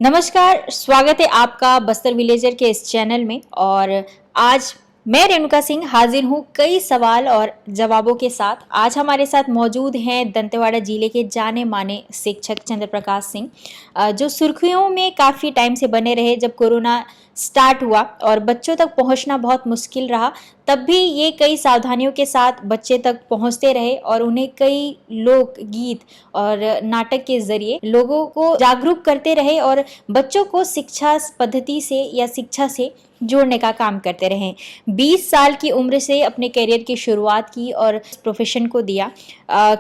नमस्कार, स्वागत है आपका बस्तर विलेजर के इस चैनल में। और आज मैं रेणुका सिंह हाजिर हूँ कई सवाल और जवाबों के साथ। आज हमारे साथ मौजूद हैं दंतेवाड़ा जिले के जाने माने शिक्षक चंद्र प्रकाश सिंह, जो सुर्खियों में काफ़ी टाइम से बने रहे। जब कोरोना स्टार्ट हुआ और बच्चों तक पहुंचना बहुत मुश्किल रहा, तब भी ये कई सावधानियों के साथ बच्चे तक पहुंचते रहे और उन्हें कई लोक गीत और नाटक के जरिए लोगों को जागरूक करते रहे और बच्चों को शिक्षा पद्धति से या शिक्षा से जोड़ने का काम करते रहे। 20 साल की उम्र से अपने करियर की शुरुआत की और प्रोफेशन को दिया।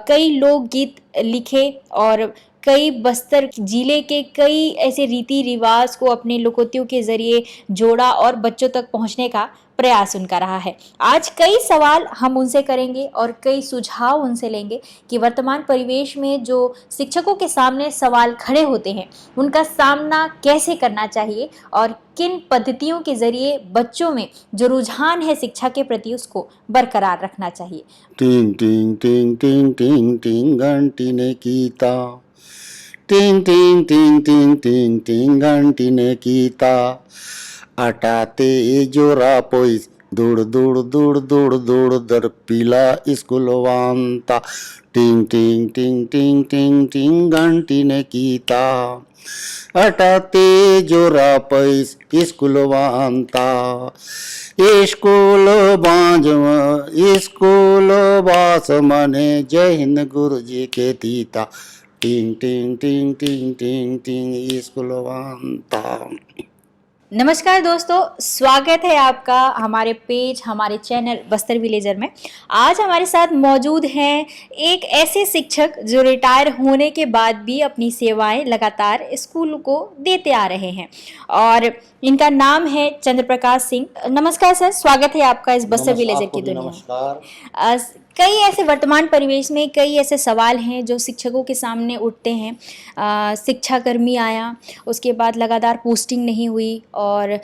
कई लोक गीत लिखे और कई बस्तर जिले के कई ऐसे रीति रिवाज को अपने लोकोक्तियों के जरिए जोड़ा और बच्चों तक पहुंचने का प्रयास उनका रहा है। आज कई सवाल हम उनसे करेंगे और कई सुझाव उनसे लेंगे कि वर्तमान परिवेश में जो शिक्षकों के सामने सवाल खड़े होते हैं उनका सामना कैसे करना चाहिए और किन पद्धतियों के जरिए बच्चों में जो रुझान है शिक्षा के प्रति उसको बरकरार रखना चाहिए। टिंग टिंग टिंग टिंग टिंग टिंग घंटी ने कीता, टिंग टिंग टिंग टिंग टिंग टिंग घंटी ने कीता, अटाते जोरा पोइस दूड़ दूड़ दूड़ दूड़ दूड़ दर पीला स्कूलवांता, टिंग टिंग टिंग टिंग टिंग टिंग घंटी ने कीता, अटाते जोरा पैस स्कूलवांता, स्कूल बांझवा स्कूल बास मने जय हिंद गुरु जी के तीता, टिंग टिंग टिंग टिंग टिंग टिंग स्कूलवांता। नमस्कार दोस्तों, स्वागत है आपका हमारे पेज हमारे चैनल बस्तर विलेजर में। आज हमारे साथ मौजूद हैं एक ऐसे शिक्षक जो रिटायर होने के बाद भी अपनी सेवाएं लगातार स्कूल को देते आ रहे हैं और इनका नाम है चंद्र प्रकाश सिंह। नमस्कार सर, स्वागत है आपका इस बस्तर विलेजर की दुनिया में। कई ऐसे वर्तमान परिवेश में कई ऐसे सवाल हैं जो शिक्षकों के सामने उठते हैं। शिक्षाकर्मी आया, उसके बाद लगातार पोस्टिंग नहीं हुई और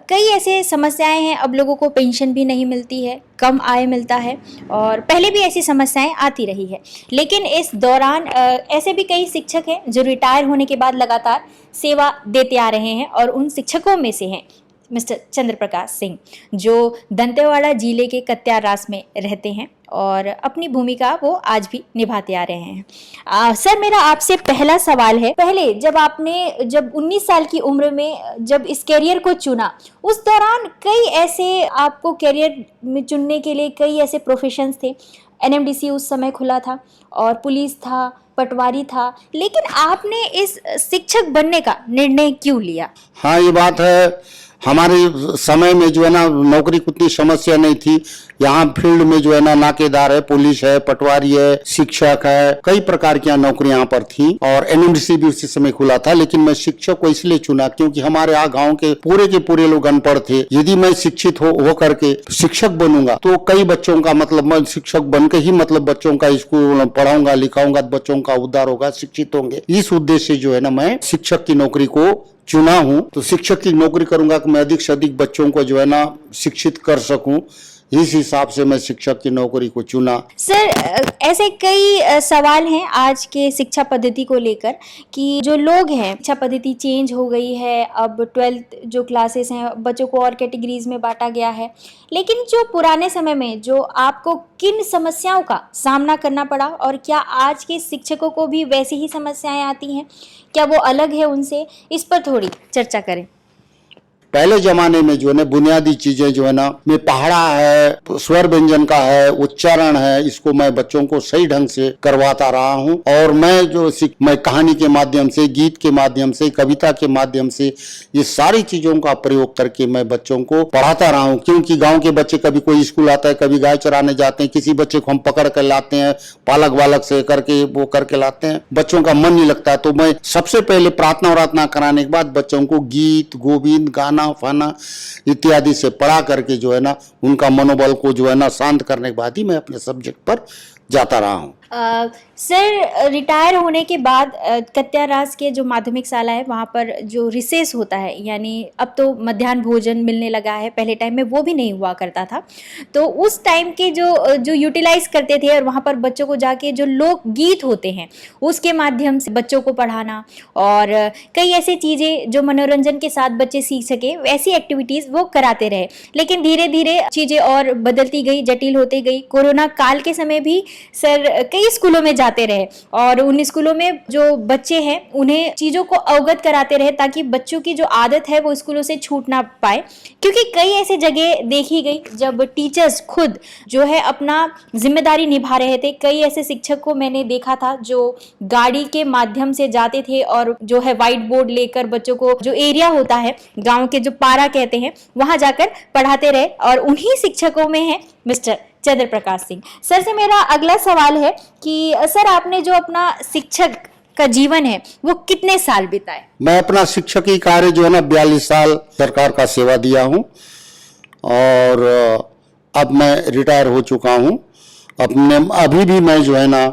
कई ऐसे समस्याएं हैं। अब लोगों को पेंशन भी नहीं मिलती है, कम आय मिलता है और पहले भी ऐसी समस्याएं आती रही है। लेकिन इस दौरान ऐसे भी कई शिक्षक हैं जो रिटायर होने के बाद लगातार सेवा देते आ रहे हैं और उन शिक्षकों में से हैं मिस्टर चंद्र प्रकाश सिंह, जो दंतेवाड़ा जिले के कत्यारास में रहते हैं और अपनी भूमिका वो आज भी निभाते आ रहे हैं। सर, मेरा आपसे पहला सवाल है, पहले जब 19 साल की उम्र में जब इस करियर को चुना, उस दौरान कई ऐसे आपको करियर में चुनने के लिए कई ऐसे प्रोफेशंस थे। NMDC उस समय खुला था और पुलिस था, पटवारी था, लेकिन आपने इस शिक्षक बनने का निर्णय क्यों लिया? हाँ, ये बात है। हमारे समय में जो है ना नौकरी की उतनी समस्या नहीं थी। यहाँ फील्ड में जो है ना नाकेदार है, पुलिस है, पटवारी है, शिक्षक है, कई प्रकार की नौकरी यहाँ पर थी और NMDC भी उसी समय खुला था। लेकिन मैं शिक्षक को इसलिए चुना क्योंकि हमारे यहाँ गांव के पूरे लोग अनपढ़ थे। यदि मैं शिक्षित हो करके शिक्षक बनूंगा तो कई बच्चों का मैं शिक्षक बन के ही बच्चों का स्कूल पढ़ाऊंगा लिखाऊंगा, बच्चों का उद्धार होगा, शिक्षित होंगे। इस उद्देश्य से जो है ना मैं शिक्षक की नौकरी को चुना हूं। तो शिक्षक की नौकरी करूंगा कि मैं अधिक से अधिक बच्चों को जो है ना शिक्षित कर सकूं। इस हिसाब से मैं शिक्षक की नौकरी को चुना। सर, ऐसे कई सवाल हैं आज के शिक्षा पद्धति को लेकर कि जो लोग हैं, शिक्षा पद्धति चेंज हो गई है। अब 12th जो क्लासेस हैं बच्चों को और कैटेगरीज में बांटा गया है। लेकिन जो पुराने समय में जो आपको किन समस्याओं का सामना करना पड़ा और क्या आज के शिक्षकों को भी वैसी ही समस्याएं आती हैं, क्या वो अलग है उनसे, इस पर थोड़ी चर्चा करें। पहले जमाने में जो है ना बुनियादी चीजें जो है ना में पहाड़ा है, स्वर व्यंजन का है, उच्चारण है, इसको मैं बच्चों को सही ढंग से करवाता रहा हूं। और मैं कहानी के माध्यम से, गीत के माध्यम से, कविता के माध्यम से ये सारी चीजों का प्रयोग करके मैं बच्चों को पढ़ाता रहा हूं। क्योंकि गाँव के बच्चे कभी कोई स्कूल आता है, कभी गाय चराने जाते हैं, किसी बच्चे को हम पकड़ कर लाते हैं, पालक वालक से करके वो करके लाते हैं, बच्चों का मन नहीं लगता है। तो मैं सबसे पहले प्रार्थना कराने के बाद बच्चों को गीत गोविंद गाना खाना फाना इत्यादि से पढ़ा करके जो है ना उनका मनोबल को जो है ना शांत करने के बाद ही मैं अपने सब्जेक्ट पर जाता रहा हूँ। सर, रिटायर होने के बाद कत्यारास के जो माध्यमिक शाला है वहाँ पर जो रिसेस होता है, यानी अब तो मध्याह्न भोजन मिलने लगा है, पहले टाइम में वो भी नहीं हुआ करता था। तो उस टाइम के जो यूटिलाइज करते थे और वहाँ पर बच्चों को जाके जो लोक गीत होते हैं उसके माध्यम से बच्चों को पढ़ाना और कई ऐसी चीज़ें जो मनोरंजन के साथ बच्चे सीख सके वैसी एक्टिविटीज़ वो कराते रहे। लेकिन धीरे धीरे चीज़ें और बदलती गई, जटिल होती गई। कोरोना काल के समय भी सर कई स्कूलों में जाते रहे और उन स्कूलों में जो बच्चे हैं उन्हें चीज़ों को अवगत कराते रहे ताकि बच्चों की जो आदत है वो स्कूलों से छूट ना पाए। क्योंकि कई ऐसी जगह देखी गई जब टीचर्स खुद जो है अपना जिम्मेदारी निभा रहे थे। कई ऐसे शिक्षक को मैंने देखा था जो गाड़ी के माध्यम से जाते थे और जो है व्हाइट बोर्ड लेकर बच्चों को जो एरिया होता है गाँव के जो पारा कहते हैं वहाँ जाकर पढ़ाते रहे और उन्हीं शिक्षकों में है मिस्टर चंद्र प्रकाश सिंह। सर से मेरा अगला सवाल है कि सर आपने जो अपना शिक्षक का जीवन है वो कितने साल बिताए? मैं अपना शिक्षकीय कार्य जो है ना 42 साल सरकार का सेवा दिया हूँ और अब मैं रिटायर हो चुका हूँ। अभी भी मैं जो है ना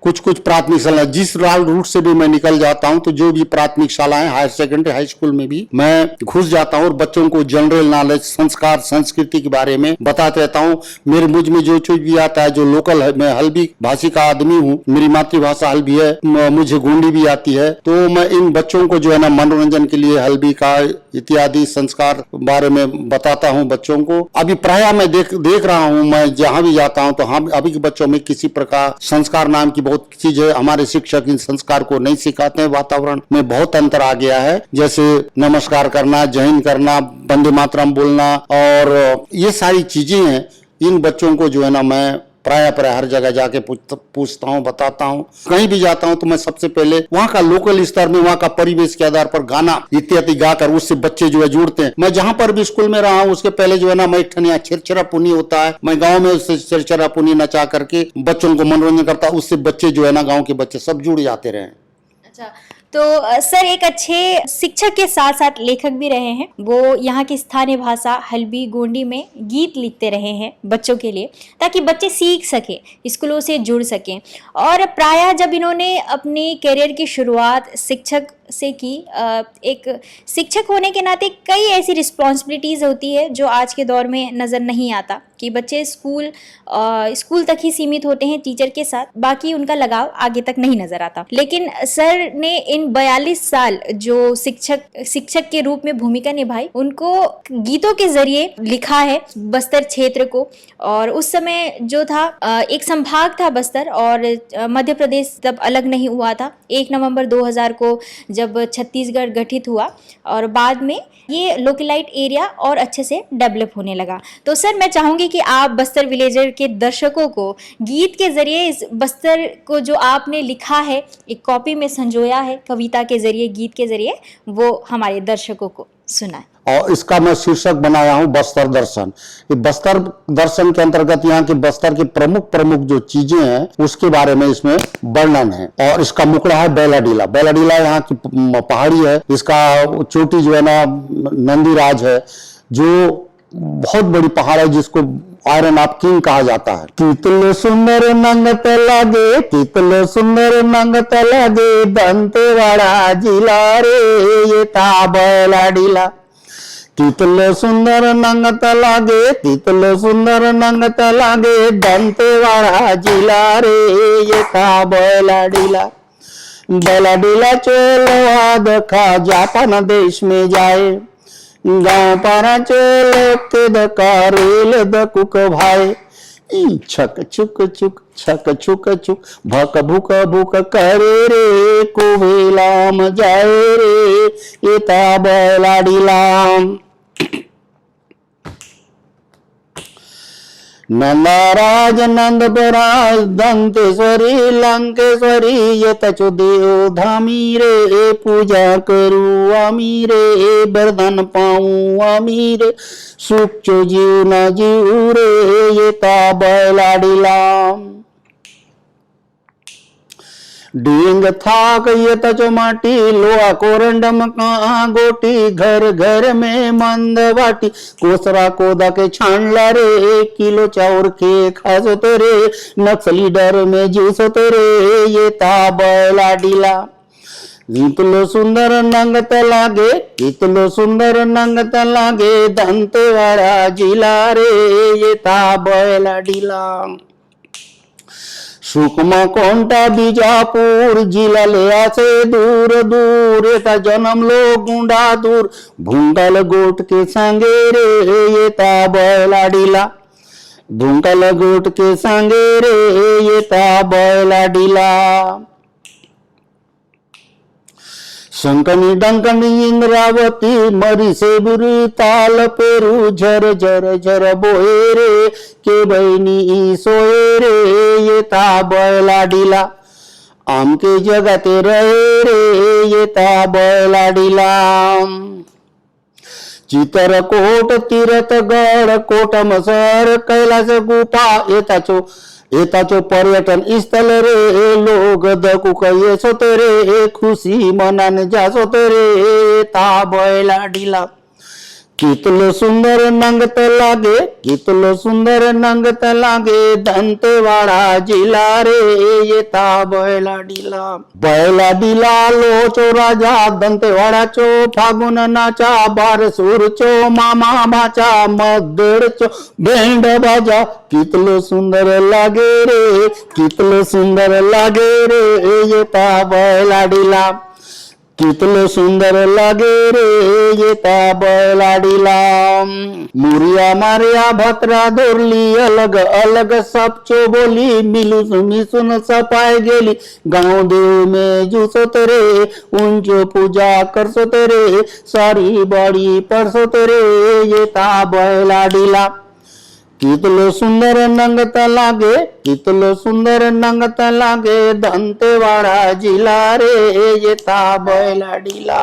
कुछ प्राथमिक शाला जिस रूट से भी मैं निकल जाता हूं तो जो भी प्राथमिक शालाएं हायर सेकेंडरी हाई स्कूल में भी मैं घुस जाता हूं और बच्चों को जनरल नॉलेज, संस्कार, संस्कृति के बारे में बताते रहता हूं। मेरे मुझ में जो चीज भी आता है जो लोकल है, मैं हल्बी भाषी का आदमी हूं, मेरी मातृभाषा हल्बी है, मुझे गोंडी भी आती है, तो मैं इन बच्चों को जो है ना मनोरंजन के लिए हल्बी का इत्यादि संस्कार बारे में बताता हूँ बच्चों को। अभी प्रायः मैं देख रहा हूँ, मैं जहाँ भी जाता हूँ तो हम अभी के बच्चों में किसी प्रकार संस्कार नाम की बहुत चीजें हमारे शिक्षक इन संस्कार को नहीं सिखाते हैं। वातावरण में बहुत अंतर आ गया है, जैसे नमस्कार करना, जय हिंद करना, वंदे मातरम बोलना और ये सारी चीजें हैं। इन बच्चों को जो है ना मैं प्राय हर जगह जाके पूछता हूँ, बताता हूँ। कहीं भी जाता हूँ तो मैं सबसे पहले वहाँ का लोकल स्तर में वहाँ का परिवेश के आधार पर गाना इत्यादि गाकर उससे बच्चे जो है जुड़ते हैं। मैं जहाँ पर भी स्कूल में रहा हूँ उसके पहले जो है ना मैं ठनिया छिरछिरा पुनी होता है, मैं गाँव में उससे छिरछिरा पुनी नचा करके बच्चों को मनोरंजन करता, उससे बच्चे जो है ना गाँव के बच्चे सब जुड़ जाते रहे। अच्छा, तो सर एक अच्छे शिक्षक के साथ साथ लेखक भी रहे हैं। वो यहाँ की स्थानीय भाषा हल्बी गोंडी में गीत लिखते रहे हैं बच्चों के लिए ताकि बच्चे सीख सकें, स्कूलों से जुड़ सकें। और प्रायः जब इन्होंने अपनी करियर की शुरुआत शिक्षक से की, एक शिक्षक होने के नाते कई ऐसी रिस्पॉन्सिबिलिटीज़ होती है जो आज के दौर में नज़र नहीं आता कि बच्चे स्कूल तक ही सीमित होते हैं टीचर के साथ, बाकी उनका लगाव आगे तक नहीं नज़र आता। लेकिन सर ने इन 42 साल जो शिक्षक के रूप में भूमिका निभाई, उनको गीतों के जरिए लिखा है बस्तर क्षेत्र को। और उस समय जो था एक संभाग था बस्तर और मध्य प्रदेश तब अलग नहीं हुआ था। 1 नवंबर 2000 को जब छत्तीसगढ़ गठित हुआ और बाद में ये लोकलाइट एरिया और अच्छे से डेवलप होने लगा। तो सर मैं चाहूँगी कि आप बस्तर विलेजर के दर्शकों को गीत के जरिए इस बस्तर को जो आपने लिखा है, एक कॉपी में संजोया है कविता के जरिए, गीत के जरिए, वो हमारे दर्शकों को सुनाए। और इसका मैं शीर्षक बनाया हूं बस्तर दर्शन। ये बस्तर दर्शन के अंतर्गत यहाँ के बस्तर के प्रमुख जो चीजें हैं उसके बारे में इसमें वर्णन है। और इसका मुखड़ा है बैलाडीला। बैलाडीला यहाँ की पहाड़ी है, इसका चोटी जो है ना नंदीराज है, जो बहुत बड़ी पहाड़ है जिसको आयरन ऑफ किंग कहा जाता है। कितलो सुंदर नंगत लागे, कितलो सुंदर नंगत लागे, दंतेवाड़ा जिला रे ये ता बैलाडीला। कितलो सुंदर नंगत लागे, कितलो सुंदर नंगत लागे, दंतेवाड़ा जिला रे ये ता बैलाडीला। बैलाडीला चलो देखा जापान देश में जाए, गाँव पारा चलो के दकारेल दकुक भाई, छक छुक छुक छक छुक छुक भक भुक भुक करे रे कुबेलाम जाए रे ये ता बैलाडीलाम। नंदराज नंद बराज दंतेश्वरी लंकेश्वरी ये तचो देव धामी रे, पूजा करू आमी रे, वरदान पाऊं आमी रे, सुख चो जीव न जीव रे ये ता बैलाडीला। ढींग थाक ये तचो माटी लोहा कोरंडम का गोटी घर घर में मंद बाटी कोसरा कोदा के छानला रे 1 किलो चाउर के खासो तेरे नक्सली डर में जूसो तेरे ये ता बैला डीला कितलो सुंदर नंगत लागे कितलो सुंदर नंगत लागे दंतेवाड़ा जिला रे ये ता बैला डीला सुकमा कोंटा बीजापुर जिला ले आसे दूर दूर येता जन्म लो गुंडा दूर भूंगल गोट के संगे रे ये ता बैला डीला भूंगल गोट के संगे रे ये ता बैला डीला शंकनी डंकनी इंद्रावती मरी से बुरी ताल पेरू झर झर झर बोए रे के बहनी सोए रे ये ता बैला डीला आम के जगते रहे रे ये ता बैला डीला चित्रकोट तीर्थगढ़ कोटमसर कैलास गुफा येताचो पर्यटन स्थल रे लोग दकुक येसो रे खुशी मनान जासो रे ता बैला डीला कितलो सुंदर नंगत लागे कितलो सुंदर नंगत लागे दंतेवाड़ा जिला रे ये ता बैला डीला लोचो राजा दंतेवाड़ा चो फागुन नाचा बारसूर चो मामा भाचा मद्दड़ चो बैंड बाजा कितलो सुंदर लागे रे कितलो सुंदर लागे रे ये ता बैला डीला कितलो सुंदर लागे रे ये ता बैला डीला मुरिया मारिया भत्रा दोरली अलग अलग सब चो बोली मिलू मिसुन सपाय गेली गाँव देव में जूसो तेरे उंचो पूजा करसो तेरे सारी बाड़ी परसो तेरे ये ता बैला डीला कितलो सुंदर नंगत लागे कितलो सुंदर नंगत लागे दंतेवाड़ा जिला रे ये ता बैला डीला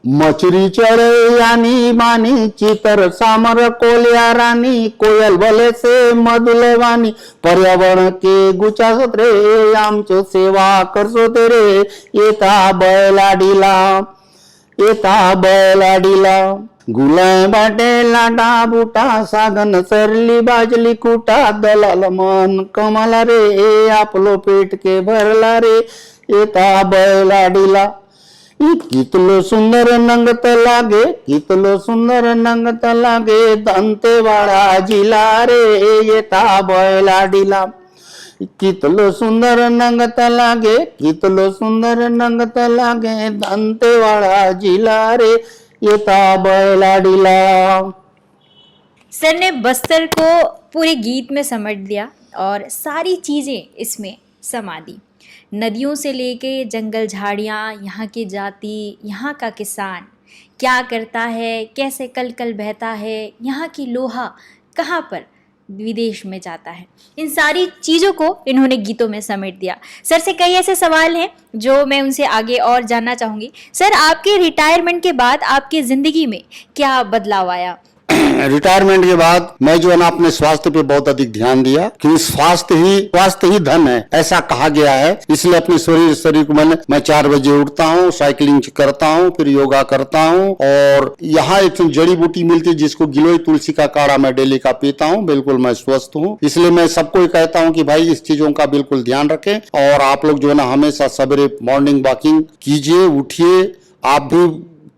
मछरी चढ़े यानी मानी चितर सामर कोलिया रानी कोयल भले से मधुलवानी पर्यावरण के गुचा सोतरे आमचो सेवा करसो तेरे ये ता बैला डीला गुलाय बाटे लाटा बूटा सागन सरली बाजली कूटा दलाल मन कमाला रे आपलो पेट के भरला रे ये ता बैला डीला कितलो सुंदर नंगत लागे कितलो सुंदर नंगत लागे दंतेवाड़ा जिला रे ये ता बैला डीला कितलो सुंदर नंगत लागे कितलो सुंदर नंगत लागे दंतेवाड़ा जिला रे ये ता बैला डीला। सर ने बस्तर को पूरे गीत में समेट दिया और सारी चीज़ें इसमें समा दी। नदियों से लेके जंगल झाड़ियाँ, यहाँ की जाति, यहाँ का किसान क्या करता है, कैसे कल कल बहता है, यहाँ की लोहा कहाँ पर विदेश में जाता है, इन सारी चीज़ों को इन्होंने गीतों में समेट दिया। सर से कई ऐसे सवाल हैं जो मैं उनसे आगे और जानना चाहूँगी। सर, आपके रिटायरमेंट के बाद आपकी ज़िंदगी में क्या बदलाव आया? रिटायरमेंट के बाद मैं जो है ना अपने स्वास्थ्य पे बहुत अधिक ध्यान दिया कि स्वास्थ्य ही धन है, ऐसा कहा गया है। इसलिए अपने शरीर को मैं 4 बजे उठता हूँ, साइकिलिंग करता हूँ, फिर योगा करता हूँ और यहाँ एक जड़ी बूटी मिलती है जिसको गिलोय तुलसी का काढ़ा मैं डेली का पीता हूँ। बिल्कुल मैं स्वस्थ हूँ। इसलिए मैं सबको कहता हूँ कि भाई इस चीजों का बिल्कुल ध्यान रखें और आप लोग जो है ना हमेशा सवेरे मॉर्निंग वॉकिंग कीजिए, उठिए, आप भी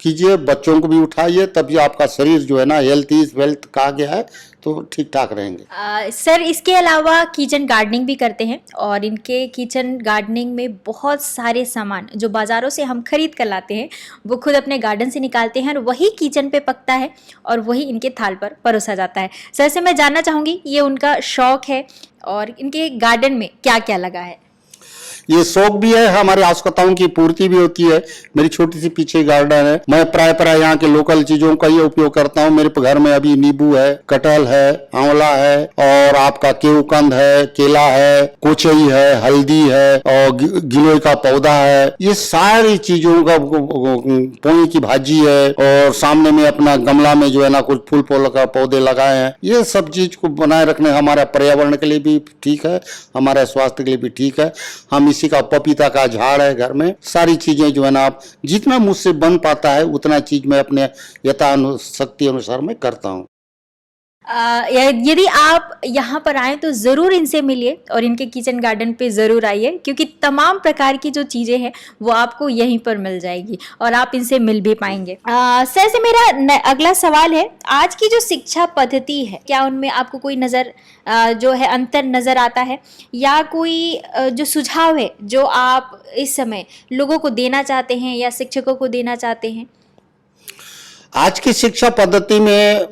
कीजिए, बच्चों को भी उठाइए, तभी आपका शरीर जो है ना हेल्थ इज वेल्थ कहा गया है तो ठीक ठाक रहेंगे। सर, इसके अलावा किचन गार्डनिंग भी करते हैं और इनके किचन गार्डनिंग में बहुत सारे सामान जो बाज़ारों से हम खरीद कर लाते हैं वो खुद अपने गार्डन से निकालते हैं और वही किचन पे पकता है और वही इनके थाल पर परोसा जाता है। सर से मैं जानना चाहूँगी ये उनका शौक़ है और इनके गार्डन में क्या क्या लगा है? ये शौक भी है, हमारी आवश्यकताओं की पूर्ति भी होती है। मेरी छोटी सी पीछे गार्डन है, मैं प्राय यहाँ के लोकल चीजों का ये उपयोग करता हूँ। मेरे घर में अभी नींबू है, कटहल है, आंवला है और आपका केवकंद है, केला है, कोचई है, हल्दी है और गिलोय का पौधा है। ये सारी चीजों का पोई की भाजी है और सामने में अपना गमला में जो है ना कुछ फूल फूल का पौधे लगाए हैं। ये सब चीज को बनाए रखने हमारे पर्यावरण के लिए भी ठीक है, हमारे स्वास्थ्य के लिए भी ठीक है। हम किसी का पपीता का झाड़ है घर में, सारी चीजें जो है ना, आप जितना मुझसे बन पाता है उतना चीज मैं अपने यथाशक्ति अनुसार मैं करता हूँ। यदि आप यहाँ पर आएँ तो ज़रूर इनसे मिलिए और इनके किचन गार्डन पे ज़रूर आइए, क्योंकि तमाम प्रकार की जो चीज़ें हैं वो आपको यहीं पर मिल जाएगी और आप इनसे मिल भी पाएंगे। सर से मेरा अगला सवाल है, आज की जो शिक्षा पद्धति है, क्या उनमें आपको कोई जो है अंतर नज़र आता है, या कोई जो सुझाव है जो आप इस समय लोगों को देना चाहते हैं या शिक्षकों को देना चाहते हैं? आज की शिक्षा पद्धति में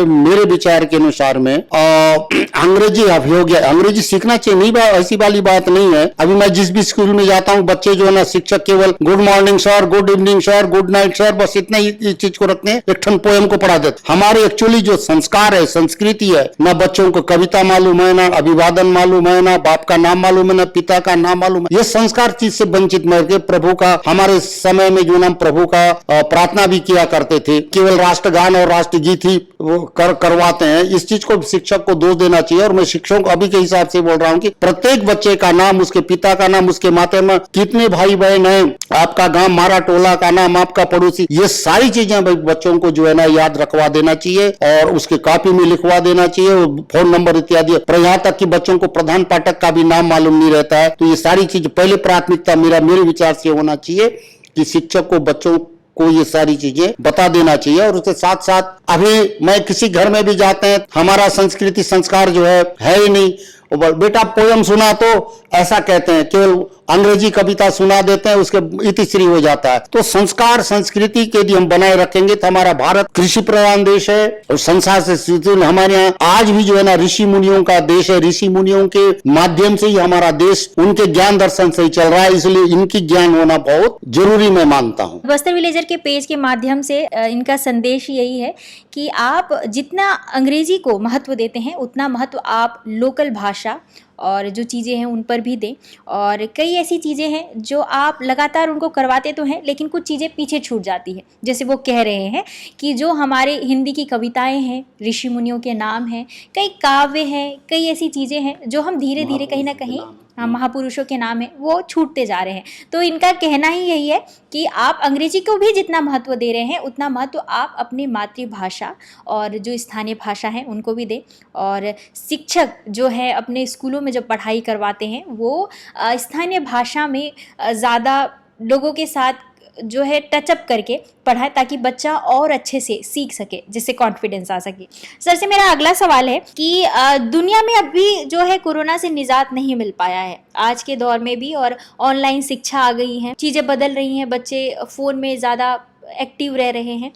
मेरे विचार के अनुसार में अंग्रेजी अभियोग है, अंग्रेजी सीखना चाहिए, नहीं ऐसी वाली बात नहीं है। अभी मैं जिस भी स्कूल में जाता हूँ, बच्चे जो है ना, शिक्षक केवल good morning sir, good evening sir, good night sir, बस इतना ही चीज को रखते हैं, एक ठन पोएम को पढ़ा देते। हमारे एक्चुअली जो संस्कार है, संस्कृति है, ना बच्चों को कविता मालूम है, ना अभिवादन मालूम है, ना बाप का नाम मालूम है, ना पिता का नाम मालूम है। ये संस्कार चीज से वंचित मर के प्रभु का, हमारे समय में जो नाम प्रभु का प्रार्थना भी किया करते थे, केवल राष्ट्रगान और राष्ट्रगीत ही वो करवाते हैं। इस चीज को शिक्षक को दोष देना चाहिए। और मैं शिक्षकों को अभी के हिसाब से बोल रहा हूं कि प्रत्येक बच्चे का नाम, उसके पिता का नाम, उसके माता में कितने भाई बहन हैं, आपका गांव, मारा टोला का नाम, आपका पड़ोसी, ये सारी चीजें बच्चों को जो है ना याद रखवा देना चाहिए और उसके कॉपी में लिखवा देना चाहिए, फोन नंबर इत्यादि। पर यहाँ तक कि बच्चों को प्रधान पाठक का भी नाम मालूम नहीं रहता है। तो ये सारी चीज पहले प्राथमिकता मेरे विचार से होना चाहिए कि शिक्षक को बच्चों को ये सारी चीजें बता देना चाहिए। और उसके साथ साथ अभी मैं किसी घर में भी जाते हैं, हमारा संस्कृति संस्कार जो है ही नहीं। बेटा पोयम सुना, तो ऐसा कहते हैं, केवल अंग्रेजी कविता सुना देते हैं, उसके इतिश्री हो जाता है। तो संस्कार संस्कृति के यदि हम बनाए रखेंगे तो हमारा भारत कृषि प्रधान देश है और संसार से हमारे यहाँ आज भी जो है ना ऋषि मुनियों का देश है। ऋषि मुनियों के माध्यम से ही हमारा देश, उनके ज्ञान दर्शन से ही चल रहा है, इसलिए इनकी ज्ञान होना बहुत जरूरी मैं मानता हूँ। बस्तर विलेजर के पेज के माध्यम से इनका संदेश यही है कि आप जितना अंग्रेजी को महत्व देते हैं उतना महत्व आप लोकल भाषा और जो चीज़ें हैं उन पर भी दें। और कई ऐसी चीज़ें हैं जो आप लगातार उनको करवाते तो हैं, लेकिन कुछ चीज़ें पीछे छूट जाती है। जैसे वो कह रहे हैं कि जो हमारे हिंदी की कविताएं हैं, ऋषि मुनियों के नाम हैं, कई काव्य हैं, कई ऐसी चीज़ें हैं जो हम धीरे धीरे कहीं ना कहीं, महापुरुषों के नाम है, वो छूटते जा रहे हैं। तो इनका कहना ही यही है कि आप अंग्रेजी को भी जितना महत्व दे रहे हैं उतना महत्व आप अपनी मातृभाषा और जो स्थानीय भाषा है उनको भी दें। और शिक्षक जो है अपने स्कूलों में जब पढ़ाई करवाते हैं वो स्थानीय भाषा में ज़्यादा लोगों के साथ जो है टचअप करके पढ़ाए, ताकि बच्चा और अच्छे से सीख सके, जिससे कॉन्फिडेंस आ सके। सर से मेरा अगला सवाल है कि दुनिया में अभी जो है कोरोना से निजात नहीं मिल पाया है आज के दौर में भी, और ऑनलाइन शिक्षा आ गई है, चीज़ें बदल रही हैं, बच्चे फ़ोन में ज़्यादा एक्टिव रह रहे हैं,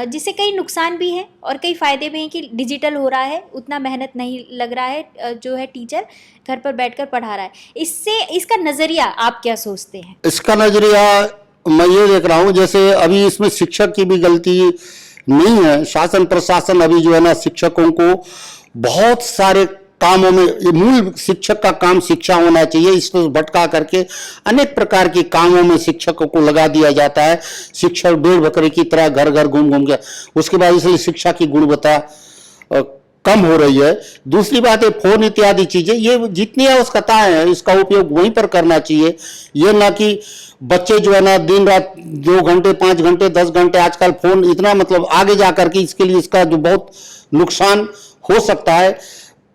जिससे कई नुकसान भी हैं और कई फ़ायदे भी हैं कि डिजिटल हो रहा है, उतना मेहनत नहीं लग रहा है, जो है टीचर घर पर बैठकर पढ़ा रहा है। इससे इसका नज़रिया आप क्या सोचते हैं? इसका नज़रिया मैं ये देख रहा हूँ, जैसे अभी इसमें शिक्षक की भी गलती नहीं है। शासन प्रशासन अभी जो है ना शिक्षकों को बहुत सारे कामों में, ये मूल शिक्षक का काम शिक्षा होना चाहिए, इसको भटका करके अनेक प्रकार के कामों में शिक्षकों को लगा दिया जाता है। शिक्षक भेड़ बकरी की तरह घर घर घूम घूम के, उसके बाद इसलिए शिक्षा की गुणवत्ता कम हो रही है। दूसरी बात है फोन इत्यादि चीजें, ये जितनी आवश्यकताएं हैं इसका उपयोग वहीं पर करना चाहिए। ये ना कि बच्चे जो है ना दिन रात 2 घंटे 5 घंटे 10 घंटे, आजकल फोन इतना मतलब आगे जाकर के इसके लिए इसका जो बहुत नुकसान हो सकता है।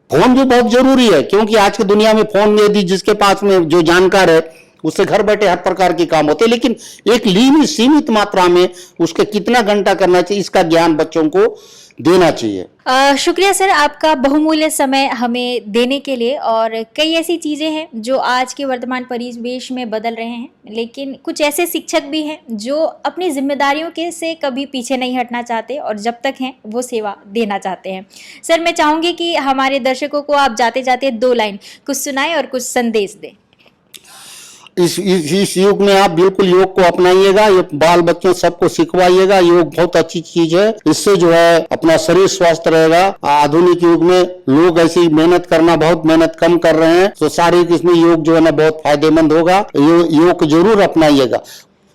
फोन भी बहुत जरूरी है, क्योंकि आज की दुनिया में फोन यदि जिसके पास में जो जानकार है उससे घर बैठे हर प्रकार के काम होते हैं, लेकिन एक सीमित मात्रा में उसके कितना घंटा करना चाहिए इसका ज्ञान बच्चों को देना चाहिए। शुक्रिया सर आपका बहुमूल्य समय हमें देने के लिए। और कई ऐसी चीज़ें हैं जो आज के वर्तमान परिवेश में बदल रहे हैं, लेकिन कुछ ऐसे शिक्षक भी हैं जो अपनी जिम्मेदारियों के से कभी पीछे नहीं हटना चाहते और जब तक हैं वो सेवा देना चाहते हैं। सर मैं चाहूँगी कि हमारे दर्शकों को आप जाते जाते 2 लाइन कुछ सुनाएं और कुछ संदेश दें। इस युग में आप बिल्कुल योग को अपनाइएगा, ये बाल बच्चों सबको सिखवाइएगा। योग बहुत अच्छी चीज है, इससे जो है अपना शरीर स्वस्थ रहेगा। आधुनिक युग में लोग ऐसी मेहनत कम कर रहे हैं, तो शारीरिक इसमें योग जो है ना बहुत फायदेमंद होगा। योग को जरूर अपनाइएगा।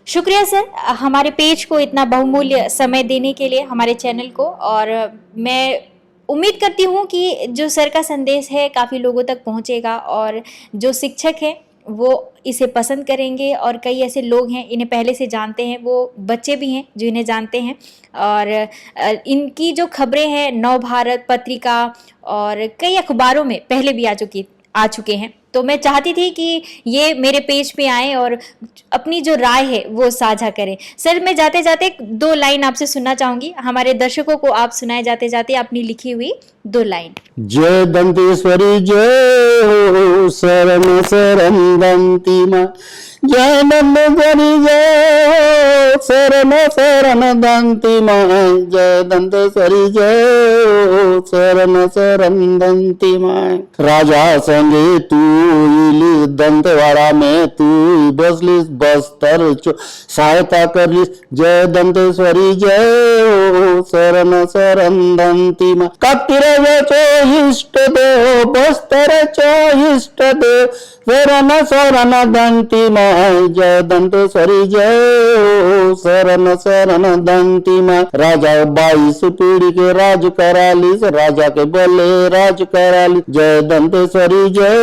शुक्रिया सर हमारे पेज को इतना बहुमूल्य समय देने के लिए, हमारे चैनल को। और मैं उम्मीद करती हूँ कि जो सर का संदेश है काफ़ी लोगों तक पहुँचेगा और जो शिक्षक है वो इसे पसंद करेंगे और कई ऐसे लोग हैं इन्हें पहले से जानते हैं, वो बच्चे भी हैं जो इन्हें जानते हैं। और इनकी जो खबरें हैं नवभारत पत्रिका और कई अखबारों में पहले भी आ चुके हैं। तो मैं चाहती थी कि ये मेरे पेज पे आएँ और अपनी जो राय है वो साझा करें। सर, मैं जाते जाते 2 लाइन आपसे सुनना चाहूँगी, हमारे दर्शकों को आप सुनाए जाते जाते अपनी लिखी हुई 2 लाइन। जय दंतेश्वरी जय हो, शरण शरण दंती माँ। जय दंतेश्वरी जय हो, शरण शरण दंती माँ। जय दंतेश्वरी जय हो, शरण शरण दंती माँ। राजा संगे तू इली दंतेवाड़ा में, तू बसलीस बस्तर सहायता करलीस। जय दंतेश्वरी जय हो, शरण शरण दंती माँ। कपिरवेचो इष्ट देव, बस्तरचो इष्ट देव, शरण शरण दंती माँ। जय दंतेश्वरी जय हो, शरण शरण दंती माँ। राजा 22 पीढ़ी के राज करालीस, राजा के बोले राज करालीस। जय दंतेश्वरी जय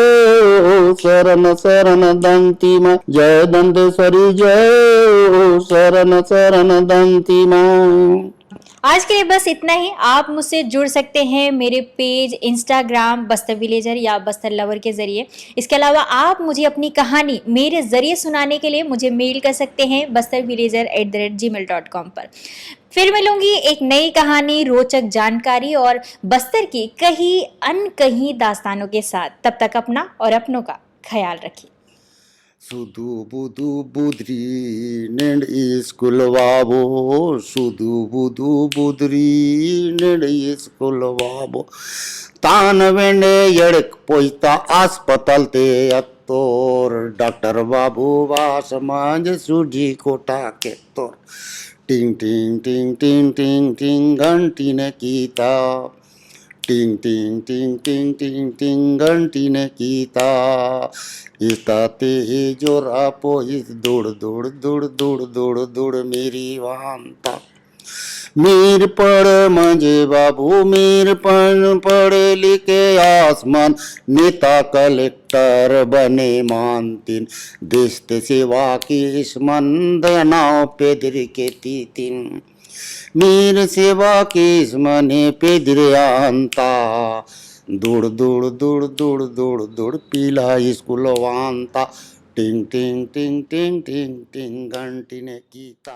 हो, शरण शरण दंती माँ। जय दंतेश्वरी जय हो, शरण शरण दंती माँ। आज के लिए बस इतना ही। आप मुझसे जुड़ सकते हैं मेरे पेज इंस्टाग्राम बस्तर विलेजर या बस्तर लवर के ज़रिए। इसके अलावा आप मुझे अपनी कहानी मेरे ज़रिए सुनाने के लिए मुझे मेल कर सकते हैं bastarvillager@gmail.com पर। फिर मिलूंगी एक नई कहानी, रोचक जानकारी और बस्तर की कहीं अनकहीं दास्तानों के साथ। तब तक अपना और अपनों का ख्याल रखिए। सुधु बुधु बुधरी निंड स्कूल वाबो, सुधु बुधु बुधरी निंड स्कूल वाबो। तान वेंडे यड़क पोइता अस्पताल ते अत्तोर, डॉक्टर बाबू वास मांज सूजी कोटा के तोर। टिंग टिंग टिंग टिंग टिंग टिंग घंटी ने कीता, टिंग टिंग टिंग टिंग टिंग टिंग घंटी ने कीता। इताते जोरा पोइस दौड़ दौड़ दौड़ दौड़ दौड़ दौड़ मेरी वांता। मीर पढ़ मंजे बाबू, मीर पढ़े लिखे आसमान, नेता कलेक्टर बने मानतीन। देश ते सेवा की स्मंद नाव पेदरी के तीतिन। मीर सेवा की स्मने पेदरियांता। दूड़ दूड़ दूड़ दूड़ दूड़ दूड़ पीला स्कूल वांता। टिंग टिंग टिंग टिंग टिंग टिंग घंटी ने कीता।